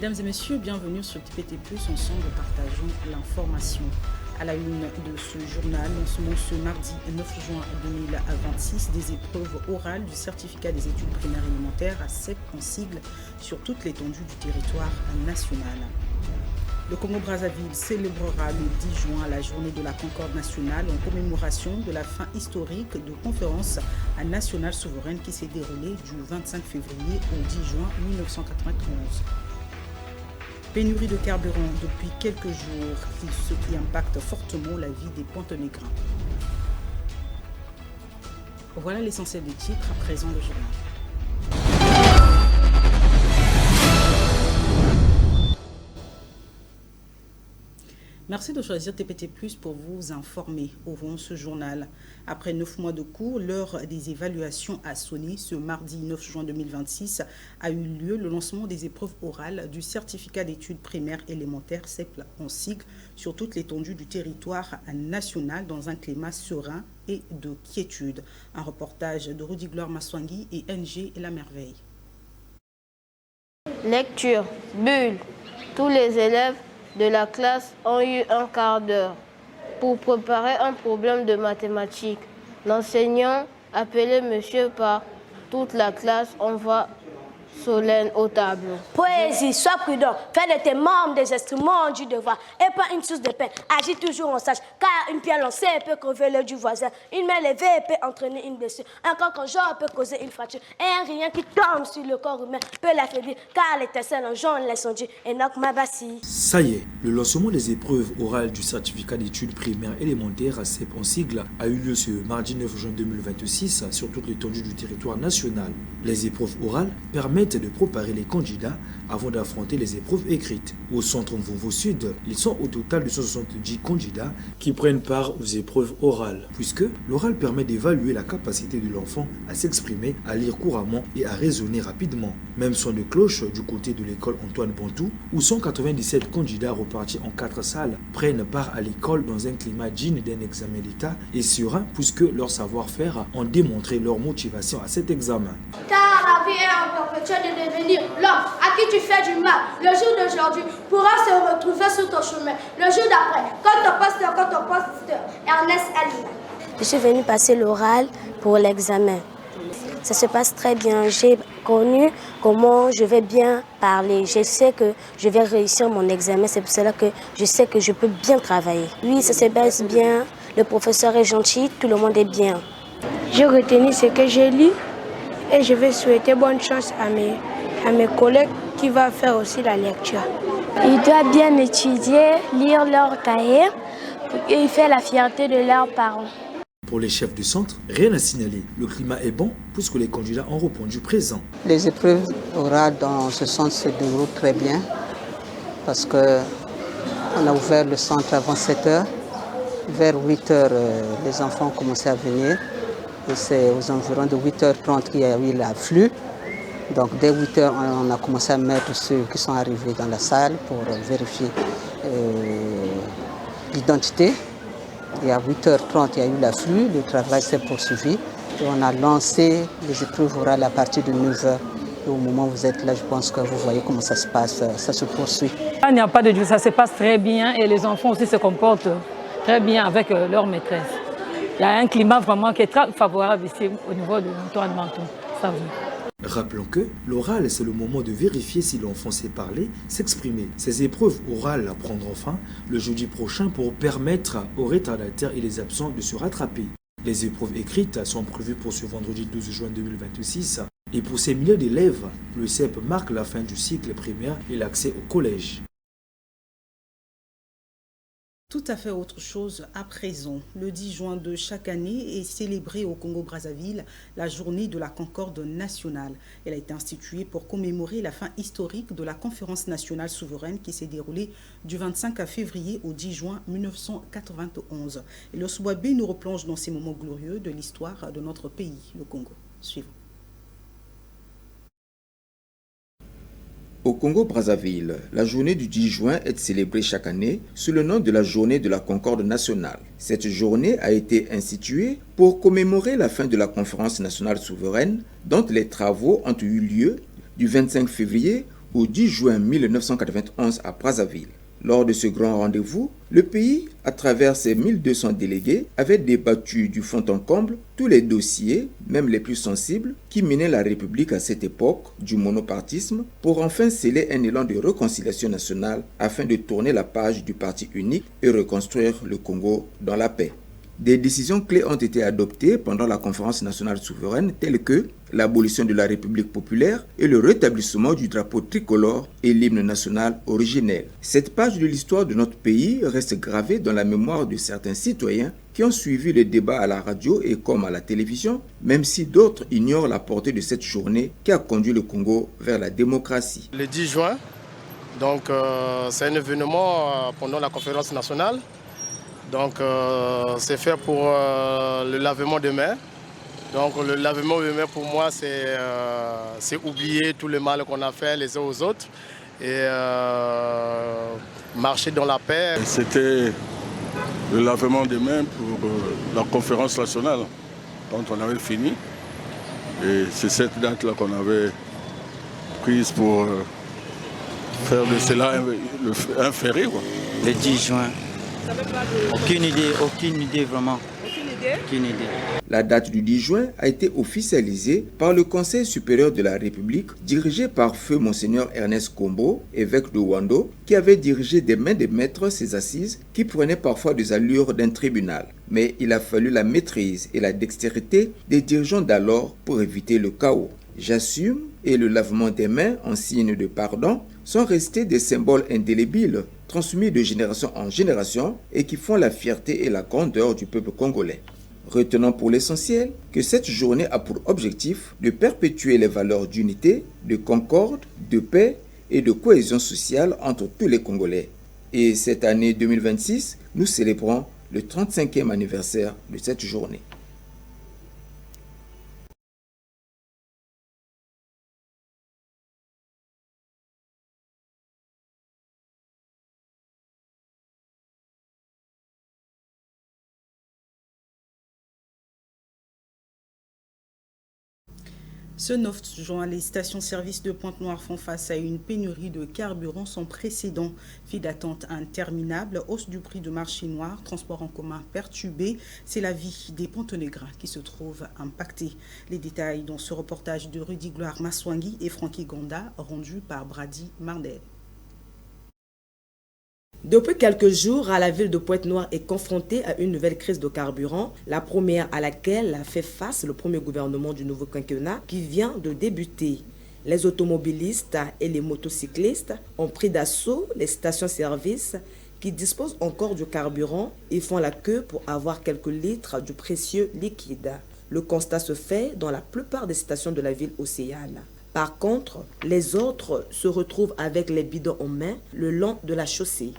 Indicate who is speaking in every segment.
Speaker 1: Mesdames et messieurs, bienvenue sur TPT+. Ensemble, partageons l'information. À la une de ce journal, lancement ce mardi 9 juin 2026 des épreuves orales du certificat des études primaires élémentaires à CEP en sigle sur toute l'étendue du territoire national. Le Congo-Brazzaville célébrera le 10 juin la journée de la Concorde nationale en commémoration de la fin historique de conférence nationale souveraine qui s'est déroulée du 25 février au 10 juin 1991. Pénurie de carburant depuis quelques jours, ce qui impacte fortement la vie des Ponténégrins. Voilà l'essentiel des titres, à présent le journal. Merci de choisir TPT+, pour vous informer. Ouvrons ce journal. Après 9 mois de cours, l'heure des évaluations a sonné. Ce mardi 9 juin 2026 a eu lieu le lancement des épreuves orales du certificat d'études primaires élémentaires CEP en sigle sur toute l'étendue du territoire national dans un climat serein et de quiétude. Un reportage de Rudy Gloire Maswangui et NG La Merveille.
Speaker 2: Lecture, bulle. Tous les élèves de la classe ont eu un quart d'heure pour préparer un problème de mathématiques. L'enseignant, appelé monsieur par toute la classe, envoie Solène au tableau.
Speaker 3: Poésie, sois prudent. Fais de tes membres des instruments du devoir et pas une source de peine. Agis toujours en sage, car une pierre lancée peut crever l'œil du voisin. Une main levée peut entraîner une blessure. Un corps conjoint peut causer une fracture. Et un rien qui tombe sur le corps humain peut l'affaiblir, car l'étincelle enjoint l'incendie. Enoch Mabassi.
Speaker 4: Ça y est, le lancement des épreuves orales du certificat d'études primaires élémentaires à CEP en sigle a eu lieu ce mardi 9 juin 2026 sur toute l'étendue du territoire national. Les épreuves orales permettent de préparer les candidats avant d'affronter les épreuves écrites. Au centre Mvovo Sud, ils sont au total de 170 candidats qui prennent part aux épreuves orales, puisque l'oral permet d'évaluer la capacité de l'enfant à s'exprimer, à lire couramment et à raisonner rapidement. Même son de cloche du côté de l'école Antoine Bantou, où 197 candidats repartis en 4 salles prennent part à l'école dans un climat digne d'un examen d'État et serein, puisque leur savoir-faire ont démontré leur motivation à cet examen.
Speaker 3: Car la vie est en perpétuel de devenir l'homme à qui tu fais du mal. Le jour d'aujourd'hui pourra se retrouver sur ton chemin. Le jour d'après, quand ton pasteur, Ernest Alina.
Speaker 5: Je suis venue passer l'oral pour l'examen. Ça se passe très bien. J'ai connu comment je vais bien parler. Je sais que je vais réussir mon examen. C'est pour cela que je sais que je peux bien travailler. Oui, ça se passe bien. Le professeur est gentil. Tout le monde est bien.
Speaker 6: J'ai retenu ce que j'ai lu. Et je vais souhaiter bonne chance à mes collègues qui vont faire aussi la lecture.
Speaker 7: Ils doivent bien étudier, lire leur cahier et faire la fierté de leurs parents.
Speaker 4: Pour les chefs du centre, rien à signaler. Le climat est bon puisque les candidats ont répondu présent.
Speaker 8: Les épreuves orales dans ce centre se déroulent très bien parce qu'on a ouvert le centre avant 7 h. Vers 8 h, les enfants ont commencé à venir. Et c'est aux environs de 8h30 qu'il y a eu l'afflux. Donc dès 8 h, on a commencé à mettre ceux qui sont arrivés dans la salle pour vérifier l'identité. Et à 8h30, il y a eu l'afflux, le travail s'est poursuivi. Et on a lancé les épreuves orales à partir de 9 h. Et au moment où vous êtes là, je pense que vous voyez comment ça se passe, ça se poursuit.
Speaker 9: Il n'y a pas de doute, ça se passe très bien et les enfants aussi se comportent très bien avec leur maîtresse. Il y a un climat vraiment qui est très favorable ici au niveau de Antoine Bantou.
Speaker 4: Rappelons que l'oral, c'est le moment de vérifier si l'enfant sait parler, s'exprimer. Ces épreuves orales prendront fin le jeudi prochain pour permettre aux retardataires et les absents de se rattraper. Les épreuves écrites sont prévues pour ce vendredi 12 juin 2026. Et pour ces milliers d'élèves, le CEP marque la fin du cycle primaire et l'accès au collège.
Speaker 1: Tout à fait autre chose à présent. Le 10 juin de chaque année est célébrée au Congo-Brazzaville la journée de la Concorde nationale. Elle a été instituée pour commémorer la fin historique de la conférence nationale souveraine qui s'est déroulée du 25 février au 10 juin 1991. Et le Souabé nous replonge dans ces moments glorieux de l'histoire de notre pays, le Congo. Suivons.
Speaker 10: Au Congo-Brazzaville, la journée du 10 juin est célébrée chaque année sous le nom de la journée de la Concorde nationale. Cette journée a été instituée pour commémorer la fin de la conférence nationale souveraine dont les travaux ont eu lieu du 25 février au 10 juin 1991 à Brazzaville. Lors de ce grand rendez-vous, le pays, à travers ses 1200 délégués, avait débattu du fond en comble tous les dossiers, même les plus sensibles, qui menaient la République à cette époque du monopartisme pour enfin sceller un élan de réconciliation nationale afin de tourner la page du parti unique et reconstruire le Congo dans la paix. Des décisions clés ont été adoptées pendant la conférence nationale souveraine telles que l'abolition de la République populaire et le rétablissement du drapeau tricolore et l'hymne national originel. Cette page de l'histoire de notre pays reste gravée dans la mémoire de certains citoyens qui ont suivi les débats à la radio et comme à la télévision, même si d'autres ignorent la portée de cette journée qui a conduit le Congo vers la démocratie.
Speaker 11: Le 10 juin, donc c'est un événement pendant la conférence nationale. Donc c'est fait pour le lavement des mains. Donc le lavement des mains pour moi c'est oublier tout le mal qu'on a fait les uns aux autres et marcher dans la paix.
Speaker 12: C'était le lavement des mains pour la conférence nationale quand on avait fini. Et c'est cette date-là qu'on avait prise pour faire de cela un férié.
Speaker 13: Le 10 juin. Aucune idée vraiment. Aucune idée.
Speaker 10: La date du 10 juin a été officialisée par le Conseil supérieur de la République, dirigé par feu Monseigneur Ernest Kombo, évêque de Wando, qui avait dirigé des mains de maître ces assises qui prenaient parfois des allures d'un tribunal. Mais il a fallu la maîtrise et la dextérité des dirigeants d'alors pour éviter le chaos. J'assume et le lavement des mains en signe de pardon sont restés des symboles indélébiles transmis de génération en génération et qui font la fierté et la grandeur du peuple congolais. Retenons pour l'essentiel que cette journée a pour objectif de perpétuer les valeurs d'unité, de concorde, de paix et de cohésion sociale entre tous les Congolais. Et cette année 2026, nous célébrons le 35e anniversaire de cette journée.
Speaker 1: Ce 9 juin, les stations-service de Pointe-Noire font face à une pénurie de carburant sans précédent. File d'attente interminable, hausse du prix de marché noir, transport en commun perturbé. C'est la vie des Pontenegrins qui se trouve impactée. Les détails dans ce reportage de Rudy Gloire Maswangi et Francky Gonda, rendu par Brady Mardel.
Speaker 14: Depuis quelques jours, la ville de Pointe-Noire est confrontée à une nouvelle crise de carburant, la première à laquelle a fait face le premier gouvernement du nouveau quinquennat qui vient de débuter. Les automobilistes et les motocyclistes ont pris d'assaut les stations-service qui disposent encore du carburant et font la queue pour avoir quelques litres du précieux liquide. Le constat se fait dans la plupart des stations de la ville océane. Par contre, les autres se retrouvent avec les bidons en main le long de la chaussée.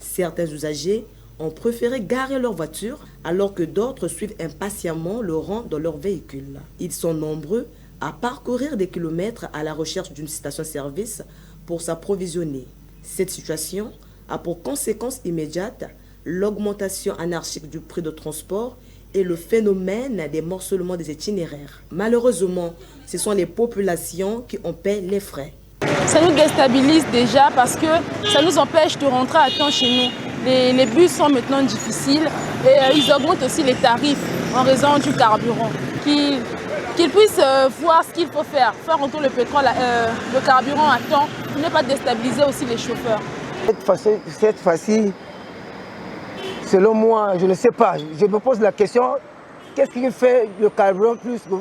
Speaker 14: Certains usagers ont préféré garer leur voiture alors que d'autres suivent impatiemment le rang dans leur véhicule. Ils sont nombreux à parcourir des kilomètres à la recherche d'une station-service pour s'approvisionner. Cette situation a pour conséquence immédiate l'augmentation anarchique du prix de transport et le phénomène des morcellements des itinéraires. Malheureusement, ce sont les populations qui en paient les frais.
Speaker 15: Ça nous déstabilise déjà parce que ça nous empêche de rentrer à temps chez nous. Les bus sont maintenant difficiles et ils augmentent aussi les tarifs en raison du carburant. Qu'ils puissent voir ce qu'il faut faire rentrer le carburant à temps pour ne pas déstabiliser aussi les chauffeurs.
Speaker 16: Cette fois-ci, selon moi, je ne sais pas. Je me pose la question, qu'est-ce qui fait le carburant plus que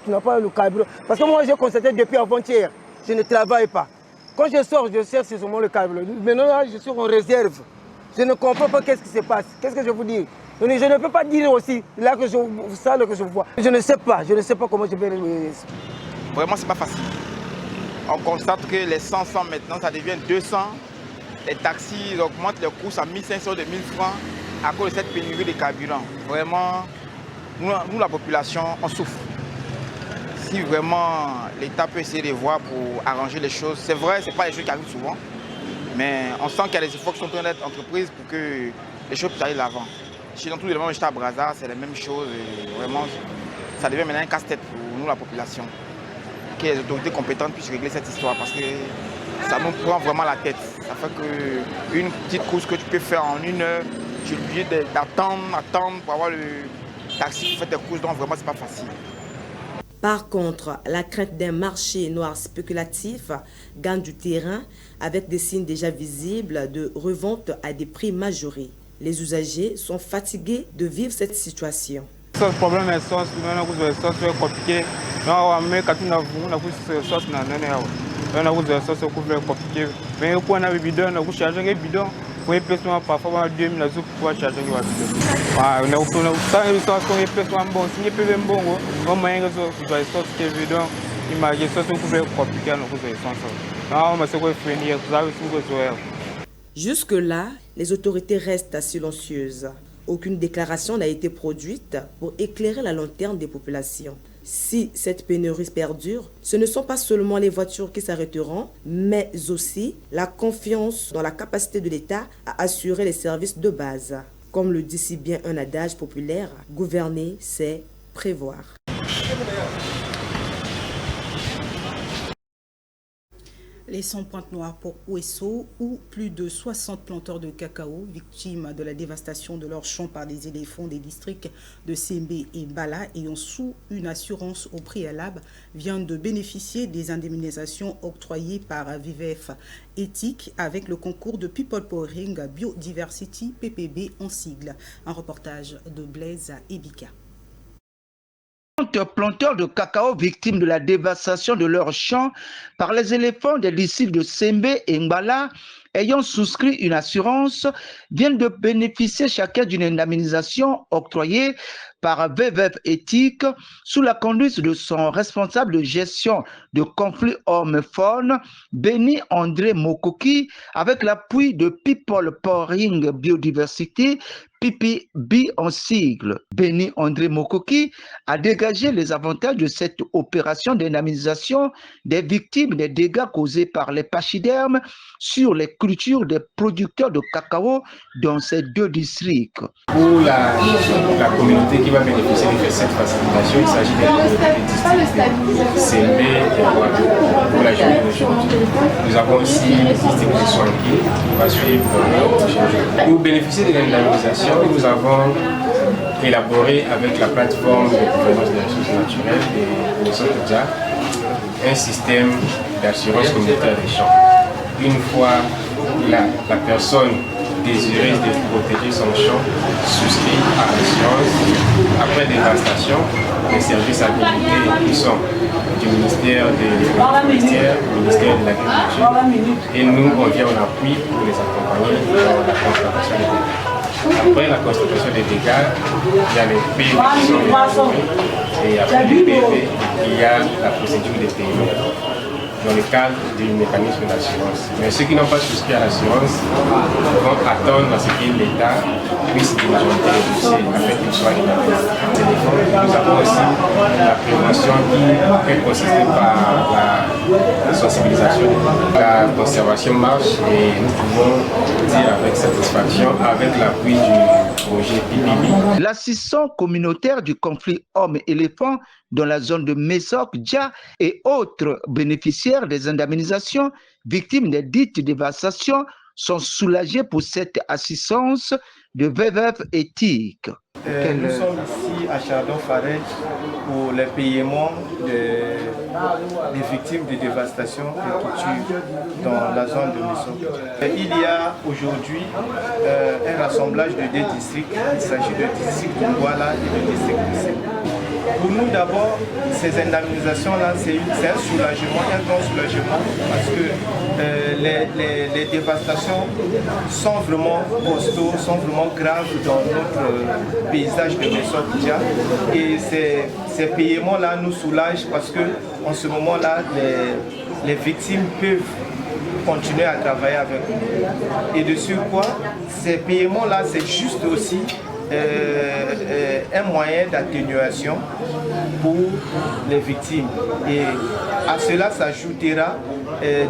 Speaker 16: tu n'as pas le carburant? Parce que moi, j'ai constaté depuis avant-hier, je ne travaille pas. Quand je sors, je cherche seulement le carburant. Maintenant, là, je suis en réserve. Je ne comprends pas qu'est-ce qui se passe. Qu'est-ce que je vous dis? Je ne peux pas dire aussi, là que je vois. Je ne sais pas comment je vais...
Speaker 17: Vraiment, c'est pas facile. On constate que les 100 maintenant, ça devient 200. Les taxis augmentent les coûts à 1500 de 1000 francs à cause de cette pénurie de carburant. Vraiment, nous la population, on souffre. Si vraiment l'État peut essayer de voir pour arranger les choses, c'est vrai, ce n'est pas les choses qui arrivent souvent, mais on sent qu'il y a des efforts qui sont en train d'être entreprises pour que les choses puissent aller de l'avant. Chez nous, tous les moments, j'étais à Brazza, c'est la même chose. Et vraiment, ça devient maintenant un casse-tête pour nous, la population. Que les autorités compétentes puissent régler cette histoire parce que ça nous prend vraiment la tête. Ça fait qu'une petite course que tu peux faire en 1 heure, tu es obligé d'attendre pour avoir le taxi pour faire tes courses, donc vraiment c'est pas facile.
Speaker 14: Par contre, la crainte d'un marché noir spéculatif gagne du terrain avec des signes déjà visibles de revente à des prix majorés. Les usagers sont fatigués de vivre cette situation.
Speaker 18: Le problème est sauce, c'est compliqué. Mais quand on a vu sauce, on a sauce compliqué. Mais on a vu bidon, on a chargé bidon. Oui, personne parfois 2000 euros pour charger le bidon. On a ça, on personne bon, si on bon, on a une sauce qui est bidon. Imagine sauce compliqué, on a sauce.
Speaker 14: Jusque-là, les autorités restent silencieuses. Aucune déclaration n'a été produite pour éclairer la lanterne des populations. Si cette pénurie perdure, ce ne sont pas seulement les voitures qui s'arrêteront, mais aussi la confiance dans la capacité de l'État à assurer les services de base. Comme le dit si bien un adage populaire, gouverner, c'est prévoir.
Speaker 1: Les 100 pointes noires pour Ouesso, où plus de 60 planteurs de cacao, victimes de la dévastation de leurs champs par des éléphants des districts de Sembé et Mbala, ayant sous une assurance au préalable, viennent de bénéficier des indemnisations octroyées par VVF Éthique avec le concours de People Powering Biodiversity PPB en sigle. Un reportage de Blaise Ebika.
Speaker 19: Planteurs de cacao victimes de la dévastation de leurs champs par les éléphants des districts de Sembé et Mbala ayant souscrit une assurance viennent de bénéficier chacun d'une indemnisation octroyée par VVF Éthique sous la conduite de son responsable de gestion de conflits homme-faune, Béni André Mokoki, avec l'appui de People Powering Biodiversity, PPB en sigle. Béni André Mokoki a dégagé les avantages de cette opération d'indemnisation des victimes des dégâts causés par les pachydermes sur les cultures des producteurs de cacao dans ces deux districts.
Speaker 20: Pour la communauté qui va bénéficier de cette facilitation, il s'agit des districts de Sembé et Mbala. Pour la journée d'aujourd'hui, nous avons aussi le district de Soinki qui va suivre aujourd'hui. Pour bénéficier de l'indemnisation, nous avons élaboré avec la plateforme de gouvernance des ressources naturelles de Sotoja un système d'assurance communautaire des champs. Une fois la personne désireuse de protéger son champ souscrit à l'assurance, après dévastation, les services habilités qui sont du ministère de l'Agriculture et nous on vient en appui pour les accompagner dans la constatation des dégâts. Après la constatation des dégâts, il y a les PV qui sont élaborés et après les PV, il y a la procédure des paiements dans le cadre du mécanisme d'assurance. Mais ceux qui n'ont pas souscrit à l'assurance vont attendre à ce que l'État puisse diligenter les dossiers afin qu'ils soient indemnisés. Nous avons aussi la prévention qui peut consister par la sensibilisation. La conservation marche et nous pouvons dire avec satisfaction avec l'appui du projet PPB.
Speaker 19: L'assistant communautaire du conflit homme-éléphant dans la zone de Mesok, Dja et autres bénéficiaires des indemnisations victimes des dites dévastations sont soulagés pour cette assistance de VVF Éthique.
Speaker 21: Nous sommes ici à Chardon-Faret pour le paiement des victimes de dévastation des cultures dans la zone de Mesok. Il y a aujourd'hui un rassemblage de deux districts. Il s'agit du district de Mbala et du district de Sembé. Pour nous d'abord, ces indemnisations-là, c'est un soulagement, un grand soulagement parce que les dévastations sont vraiment costauds, sont vraiment graves dans notre paysage de Mesok. Et ces paiements-là nous soulagent parce qu'en ce moment-là, les victimes peuvent continuer à travailler avec nous. Et de surcroît, ces paiements-là, c'est juste aussi un moyen d'atténuation pour les victimes. Et à cela s'ajoutera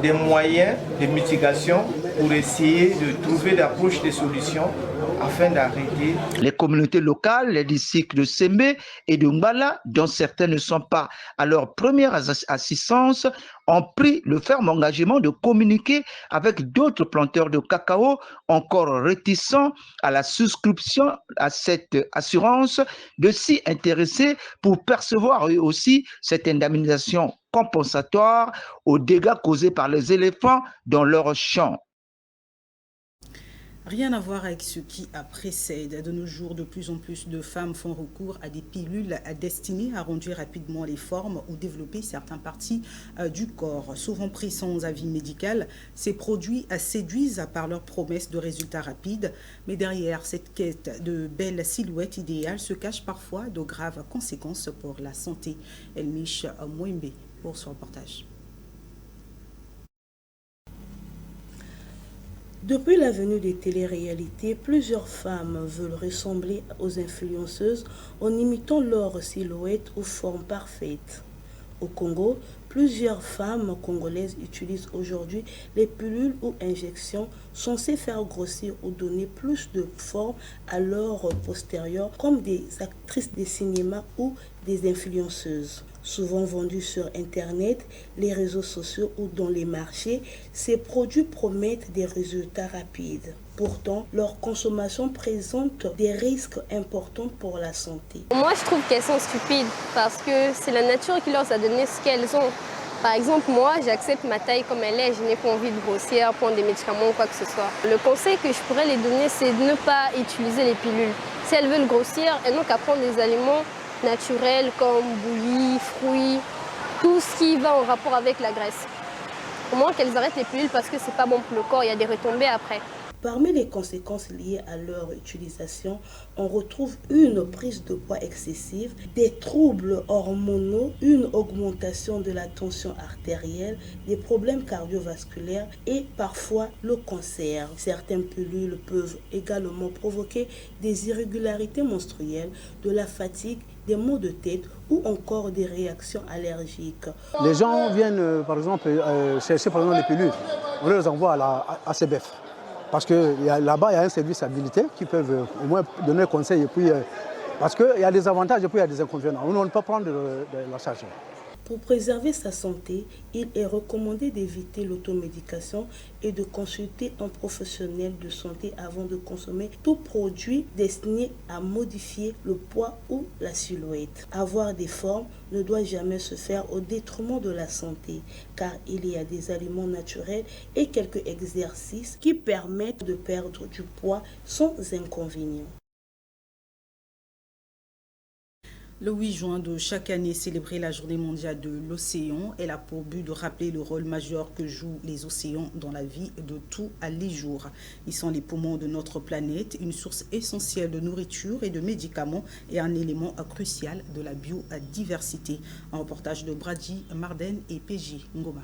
Speaker 21: des moyens de mitigation pour essayer de trouver d'approche des solutions afin d'arrêter.
Speaker 19: Les communautés locales, les districts de Sembe et de Ngbala, dont certains ne sont pas à leur première assistance, ont pris le ferme engagement de communiquer avec d'autres planteurs de cacao encore réticents à la souscription à cette assurance, de s'y intéresser pour percevoir eux aussi cette indemnisation compensatoire aux dégâts causés par les éléphants dans leurs champs.
Speaker 1: Rien à voir avec ce qui précède. De nos jours, de plus en plus de femmes font recours à des pilules destinées à réduire rapidement les formes ou développer certaines parties du corps. Souvent pris sans avis médical, ces produits séduisent par leur promesse de résultats rapides. Mais derrière cette quête de belles silhouettes idéales se cachent parfois de graves conséquences pour la santé. Elmish Mwembe pour ce reportage.
Speaker 2: Depuis la venue des téléréalités, plusieurs femmes veulent ressembler aux influenceuses en imitant leur silhouette ou forme parfaite. Au Congo, plusieurs femmes congolaises utilisent aujourd'hui les pilules ou injections censées faire grossir ou donner plus de forme à leur postérieur, comme des actrices de cinéma ou des influenceuses. Souvent vendus sur Internet, les réseaux sociaux ou dans les marchés, ces produits promettent des résultats rapides. Pourtant, leur consommation présente des risques importants pour la santé.
Speaker 22: Moi, je trouve qu'elles sont stupides parce que c'est la nature qui leur a donné ce qu'elles ont. Par exemple, moi, j'accepte ma taille comme elle est, je n'ai pas envie de grossir, prendre des médicaments ou quoi que ce soit. Le conseil que je pourrais les donner, c'est de ne pas utiliser les pilules. Si elles veulent grossir, elles n'ont qu'à prendre des aliments naturels comme bouillis, fruits, tout ce qui va en rapport avec la graisse. Au moins qu'elles arrêtent les pilules parce que c'est pas bon pour le corps, il y a des retombées après.
Speaker 2: Parmi les conséquences liées à leur utilisation, on retrouve une prise de poids excessive, des troubles hormonaux, une augmentation de la tension artérielle, des problèmes cardiovasculaires et parfois le cancer. Certaines pilules peuvent également provoquer des irrégularités menstruelles, de la fatigue, des maux de tête ou encore des réactions allergiques.
Speaker 23: Les gens viennent par exemple chercher par exemple les pilules, on les envoie à la ACBF. Parce que là-bas, il y a un service habilité qui peuvent au moins donner conseil. Et puis, parce qu'il y a des avantages et puis il y a des inconvénients. On ne peut pas prendre de la charge.
Speaker 2: Pour préserver sa santé, il est recommandé d'éviter l'automédication et de consulter un professionnel de santé avant de consommer tout produit destiné à modifier le poids ou la silhouette. Avoir des formes ne doit jamais se faire au détriment de la santé, car il y a des aliments naturels et quelques exercices qui permettent de perdre du poids sans inconvénient.
Speaker 1: Le 8 juin de chaque année, célébrer la journée mondiale de l'océan. Elle a pour but de rappeler le rôle majeur que jouent les océans dans la vie de tous les jours. Ils sont les poumons de notre planète, une source essentielle de nourriture et de médicaments et un élément crucial de la biodiversité. Un reportage de Brady Marden et PJ Ngoma.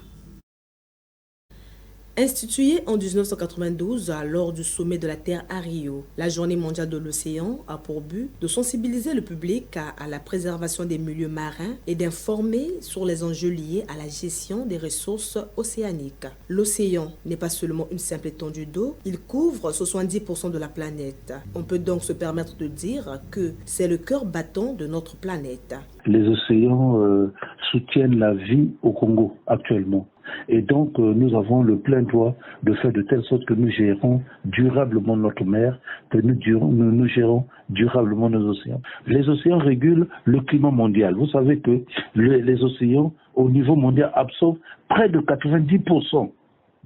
Speaker 14: Instituée en 1992 lors du sommet de la Terre à Rio, la Journée mondiale de l'océan a pour but de sensibiliser le public à la préservation des milieux marins et d'informer sur les enjeux liés à la gestion des ressources océaniques. L'océan n'est pas seulement une simple étendue d'eau, il couvre 70% de la planète. On peut donc se permettre de dire que c'est le cœur battant de notre planète.
Speaker 24: Les océans soutiennent la vie au Congo actuellement. Et donc, nous avons le plein droit de faire de telle sorte que nous gérons durablement notre mer, que nous gérons durablement nos océans. Les océans régulent le climat mondial. Vous savez que les océans, au niveau mondial, absorbent près de 90%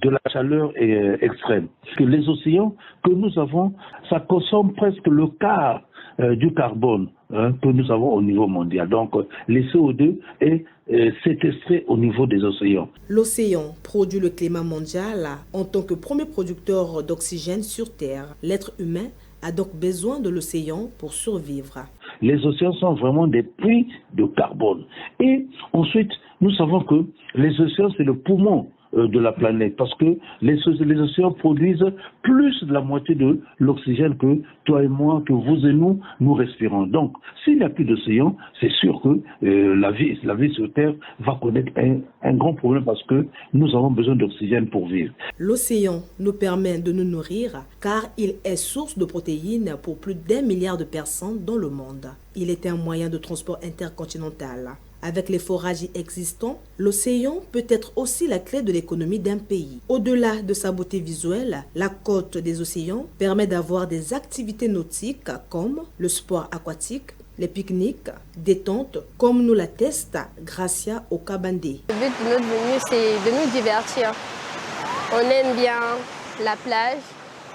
Speaker 24: de la chaleur extrême. Que les océans que nous avons, ça consomme presque le quart du carbone que nous avons au niveau mondial. Donc, les CO2 est séquestré au niveau des océans.
Speaker 14: L'océan produit le climat mondial en tant que premier producteur d'oxygène sur Terre. L'être humain a donc besoin de l'océan pour survivre.
Speaker 24: Les océans sont vraiment des puits de carbone. Et ensuite, nous savons que les océans, c'est le poumon de la planète, parce que les océans produisent plus de la moitié de l'oxygène que toi et moi, que vous et nous respirons. Donc, s'il n'y a plus d'océan, c'est sûr que la vie sur Terre va connaître un grand problème parce que nous avons besoin d'oxygène pour vivre.
Speaker 14: L'océan nous permet de nous nourrir car il est source de protéines pour plus d'1 milliard de personnes dans le monde. Il est un moyen de transport intercontinental. Avec les forages existants, l'océan peut être aussi la clé de l'économie d'un pays. Au-delà de sa beauté visuelle, la côte des océans permet d'avoir des activités nautiques comme le sport aquatique, les pique-niques, détente, comme nous l'atteste Gracia Okabandé.
Speaker 22: Le but de notre venue, c'est de nous divertir. On aime bien la plage,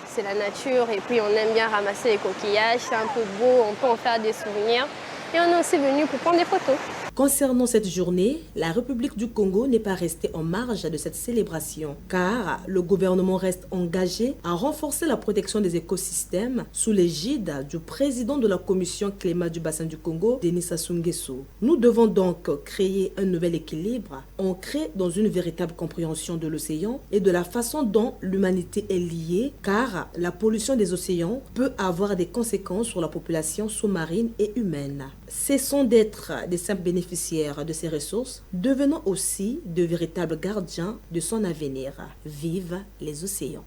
Speaker 22: c'est la nature, et puis on aime bien ramasser les coquillages, c'est un peu beau, on peut en faire des souvenirs. Et on est aussi venu pour prendre des photos.
Speaker 14: Concernant cette journée, la République du Congo n'est pas restée en marge de cette célébration, car le gouvernement reste engagé à renforcer la protection des écosystèmes sous l'égide du président de la Commission climat du bassin du Congo, Denis Sassou Nguesso. Nous devons donc créer un nouvel équilibre ancré dans une véritable compréhension de l'océan et de la façon dont l'humanité est liée, car la pollution des océans peut avoir des conséquences sur la population sous-marine et humaine. Cessons d'être des simples bénéficiaires de ces ressources, devenons aussi de véritables gardiens de son avenir. Vive les océans!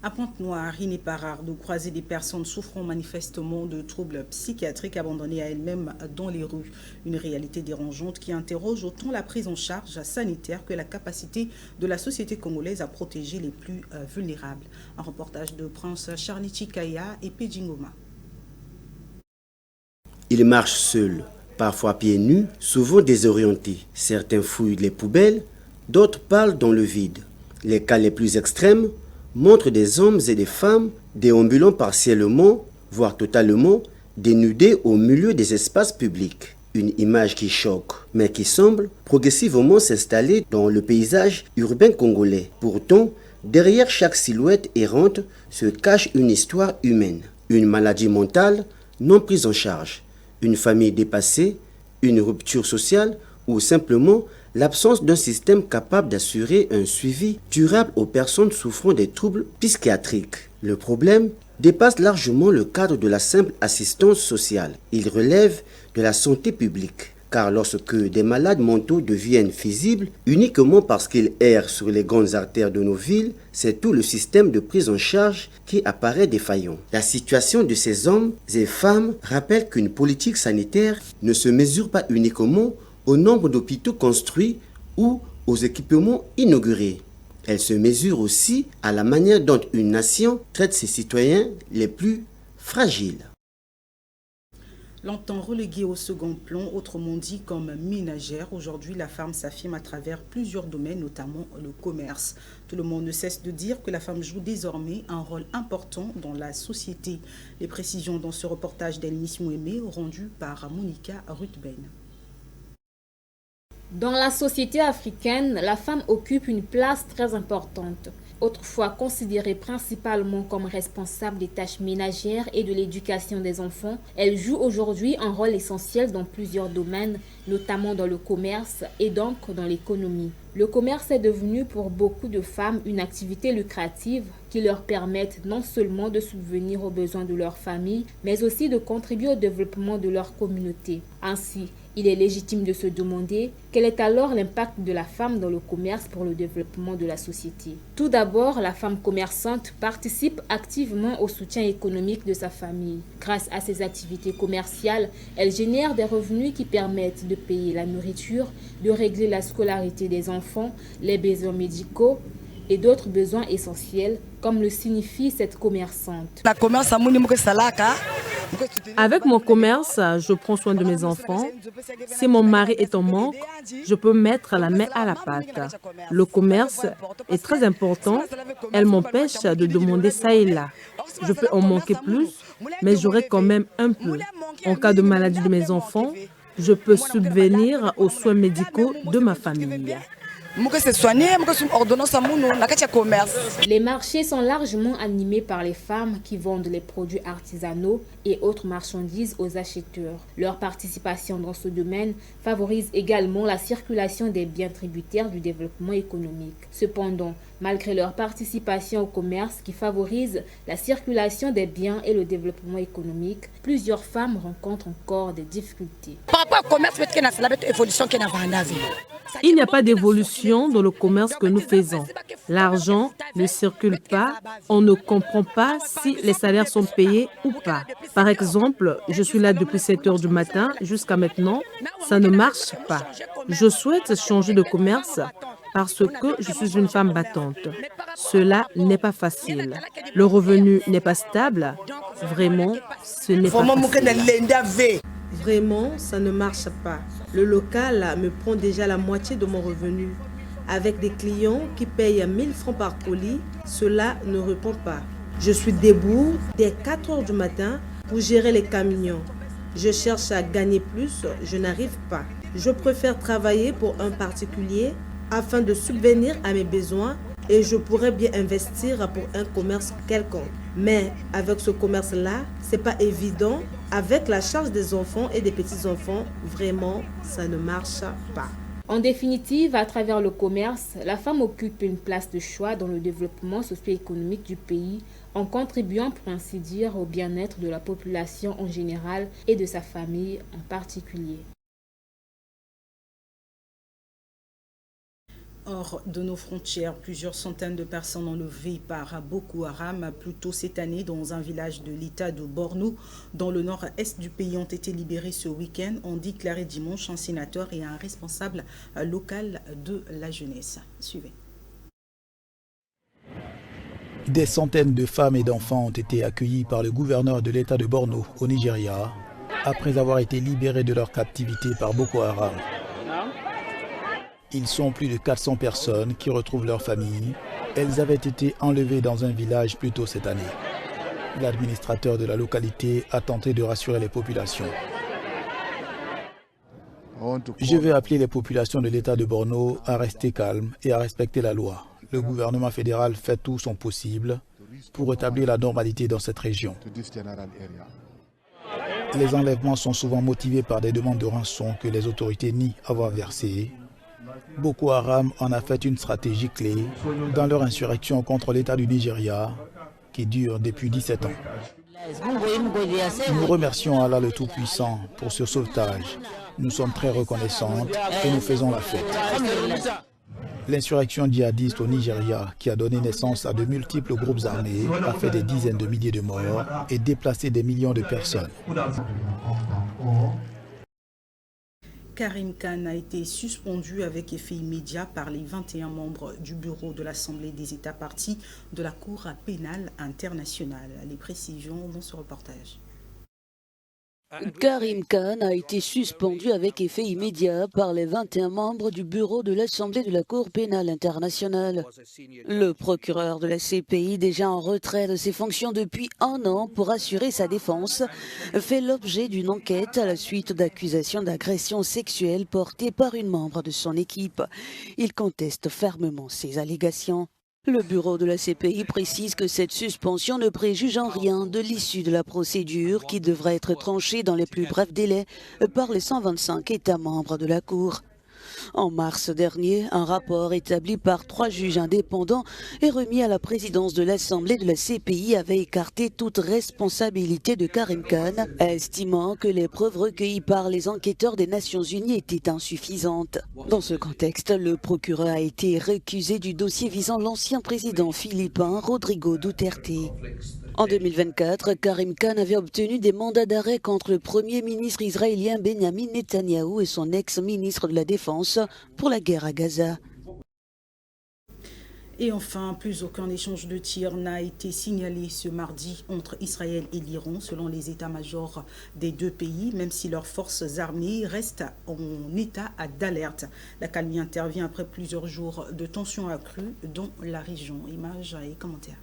Speaker 1: À Pointe-Noire, il n'est pas rare de croiser des personnes souffrant manifestement de troubles psychiatriques abandonnées à elles-mêmes dans les rues. Une réalité dérangeante qui interroge autant la prise en charge sanitaire que la capacité de la société congolaise à protéger les plus vulnérables. Un reportage de Prince Charlie Chikaya et Pédjingoma.
Speaker 3: Ils marchent seuls, parfois pieds nus, souvent désorientés. Certains fouillent les poubelles, d'autres parlent dans le vide. Les cas les plus extrêmes montrent des hommes et des femmes déambulant partiellement, voire totalement, dénudés au milieu des espaces publics. Une image qui choque, mais qui semble progressivement s'installer dans le paysage urbain congolais. Pourtant, derrière chaque silhouette errante se cache une histoire humaine, une maladie mentale non prise en charge, une famille dépassée, une rupture sociale ou simplement l'absence d'un système capable d'assurer un suivi durable aux personnes souffrant des troubles psychiatriques. Le problème dépasse largement le cadre de la simple assistance sociale. Il relève de la santé publique. Car lorsque des malades mentaux deviennent visibles uniquement parce qu'ils errent sur les grandes artères de nos villes, c'est tout le système de prise en charge qui apparaît défaillant. La situation de ces hommes et femmes rappelle qu'une politique sanitaire ne se mesure pas uniquement au nombre d'hôpitaux construits ou aux équipements inaugurés. Elle se mesure aussi à la manière dont une nation traite ses citoyens les plus fragiles.
Speaker 1: Longtemps reléguée au second plan, autrement dit comme ménagère, aujourd'hui la femme s'affirme à travers plusieurs domaines, notamment le commerce. Tout le monde ne cesse de dire que la femme joue désormais un rôle important dans la société. Les précisions dans ce reportage d'émission aimée rendu par Monica Ruthben.
Speaker 5: Dans la société africaine, la femme occupe une place très importante. Autrefois considérée principalement comme responsable des tâches ménagères et de l'éducation des enfants, elle joue aujourd'hui un rôle essentiel dans plusieurs domaines, notamment dans le commerce et donc dans l'économie. Le commerce est devenu pour beaucoup de femmes une activité lucrative qui leur permet non seulement de subvenir aux besoins de leur famille, mais aussi de contribuer au développement de leur communauté. Ainsi, il est légitime de se demander quel est alors l'impact de la femme dans le commerce pour le développement de la société. Tout d'abord, la femme commerçante participe activement au soutien économique de sa famille. Grâce à ses activités commerciales, elle génère des revenus qui permettent de payer la nourriture, de régler la scolarité des enfants, les besoins médicaux et d'autres besoins essentiels, comme le signifie cette commerçante.
Speaker 6: Avec mon commerce, je prends soin de mes enfants. Si mon mari est en manque, je peux mettre la main à la pâte. Le commerce est très important. Elle m'empêche de demander ça et là. Je peux en manquer plus, mais j'aurai quand même un peu. En cas de maladie de mes enfants, je peux subvenir aux soins médicaux de ma famille.
Speaker 5: Les marchés sont largement animés par les femmes qui vendent les produits artisanaux et autres marchandises aux acheteurs. Leur participation dans ce domaine favorise également la circulation des biens tributaires du développement économique. Cependant, malgré leur participation au commerce qui favorise la circulation des biens et le développement économique, plusieurs femmes rencontrent encore des difficultés.
Speaker 6: Il n'y a pas d'évolution dans le commerce que nous faisons. L'argent ne circule pas, on ne comprend pas si les salaires sont payés ou pas. Par exemple, je suis là depuis 7 heures du matin jusqu'à maintenant, ça ne marche pas. Je souhaite changer de commerce parce que je suis une femme battante. Cela n'est pas facile. Le revenu n'est pas stable. Vraiment, ce n'est pas facile.
Speaker 2: Vraiment, ça ne marche pas. Le local me prend déjà la moitié de mon revenu. Avec des clients qui payent 1000 francs par colis, cela ne répond pas. Je suis debout dès 4 heures du matin pour gérer les camions. Je cherche à gagner plus, je n'arrive pas. Je préfère travailler pour un particulier afin de subvenir à mes besoins et je pourrais bien investir pour un commerce quelconque. Mais avec ce commerce-là, c'est pas évident. Avec la charge des enfants et des petits-enfants, vraiment, ça ne marche pas.
Speaker 5: En définitive, à travers le commerce, la femme occupe une place de choix dans le développement socio-économique du pays, en contribuant pour ainsi dire au bien-être de la population en général et de sa famille en particulier.
Speaker 1: Hors de nos frontières, plusieurs centaines de personnes enlevées par Boko Haram plus tôt cette année dans un village de l'État de Borno, dans le nord-est du pays, ont été libérées ce week-end, ont déclaré dimanche un sénateur et un responsable local de la jeunesse. Suivez.
Speaker 4: Des centaines de femmes et d'enfants ont été accueillis par le gouverneur de l'État de Borno au Nigeria, après avoir été libérés de leur captivité par Boko Haram. Ils sont plus de 400 personnes qui retrouvent leur famille. Elles avaient été enlevées dans un village plus tôt cette année. L'administrateur de la localité a tenté de rassurer les populations. Je vais appeler les populations de l'État de Borno à rester calmes et à respecter la loi. Le gouvernement fédéral fait tout son possible pour rétablir la normalité dans cette région. Les enlèvements sont souvent motivés par des demandes de rançon que les autorités nient avoir versées. Boko Haram en a fait une stratégie clé dans leur insurrection contre l'État du Nigeria qui dure depuis 17 ans. Nous remercions Allah le Tout-Puissant pour ce sauvetage. Nous sommes très reconnaissantes et nous faisons la fête. L'insurrection djihadiste au Nigeria, qui a donné naissance à de multiples groupes armés, a fait des dizaines de milliers de morts et déplacé des millions de personnes.
Speaker 1: Karim Khan a été suspendu avec effet immédiat par les 21 membres du bureau de l'Assemblée des États partis de la Cour pénale internationale. Les précisions dans ce reportage.
Speaker 7: Karim Khan a été suspendu avec effet immédiat par les 21 membres du bureau de l'Assemblée de la Cour pénale internationale. Le procureur de la CPI, déjà en retrait de ses fonctions depuis 1 an pour assurer sa défense, fait l'objet d'une enquête à la suite d'accusations d'agression sexuelle portées par une membre de son équipe. Il conteste fermement ces allégations. Le bureau de la CPI précise que cette suspension ne préjuge en rien de l'issue de la procédure qui devrait être tranchée dans les plus brefs délais par les 125 États membres de la Cour. En mars dernier, un rapport établi par 3 juges indépendants et remis à la présidence de l'Assemblée de la CPI avait écarté toute responsabilité de Karim Khan, estimant que les preuves recueillies par les enquêteurs des Nations Unies étaient insuffisantes. Dans ce contexte, le procureur a été récusé du dossier visant l'ancien président philippin Rodrigo Duterte. En 2024, Karim Khan avait obtenu des mandats d'arrêt contre le premier ministre israélien Benjamin Netanyahou et son ex-ministre de la Défense pour la guerre à Gaza.
Speaker 1: Et enfin, plus aucun échange de tirs n'a été signalé ce mardi entre Israël et l'Iran, selon les états-majors des deux pays, même si leurs forces armées restent en état d'alerte. La calmie intervient après plusieurs jours de tensions accrues dans la région. Images et commentaires.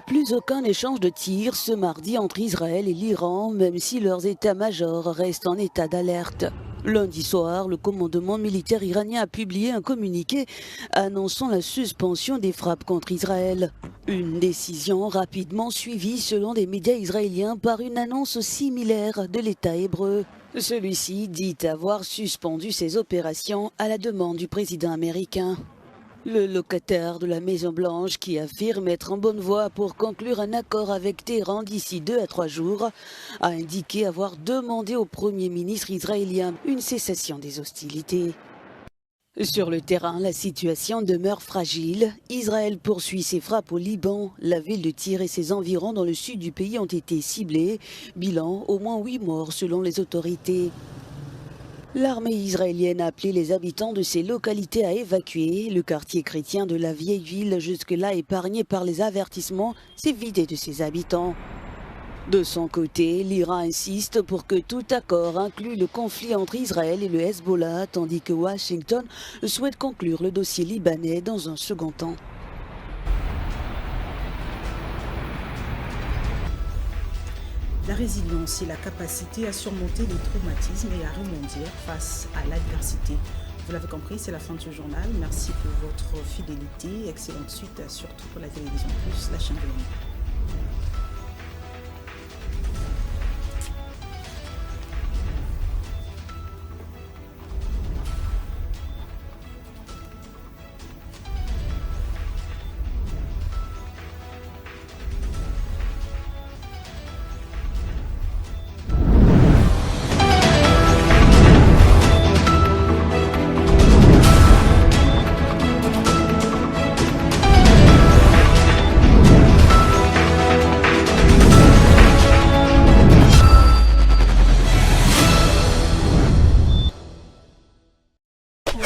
Speaker 7: Plus aucun échange de tirs ce mardi entre Israël et l'Iran, même si leurs états-majors restent en état d'alerte. Lundi soir, le commandement militaire iranien a publié un communiqué annonçant la suspension des frappes contre Israël. Une décision rapidement suivie selon des médias israéliens par une annonce similaire de l'État hébreu. Celui-ci dit avoir suspendu ses opérations à la demande du président américain. Le locataire de la Maison-Blanche, qui affirme être en bonne voie pour conclure un accord avec Téhéran d'ici 2 à 3 jours, a indiqué avoir demandé au Premier ministre israélien une cessation des hostilités. Sur le terrain, la situation demeure fragile. Israël poursuit ses frappes au Liban. La ville de Tyr et ses environs dans le sud du pays ont été ciblés. Bilan, au moins 8 morts selon les autorités. L'armée israélienne a appelé les habitants de ces localités à évacuer. Le quartier chrétien de la vieille ville, jusque-là épargné par les avertissements, s'est vidé de ses habitants. De son côté, l'Iran insiste pour que tout accord inclue le conflit entre Israël et le Hezbollah, tandis que Washington souhaite conclure le dossier libanais dans un second temps.
Speaker 1: La résilience et la capacité à surmonter les traumatismes et à rebondir face à l'adversité. Vous l'avez compris, c'est la fin de ce journal. Merci pour votre fidélité. Excellente suite, surtout pour la télévision plus, la chaîne de l'Union.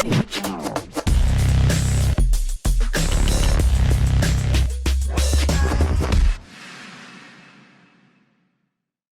Speaker 8: Thank you.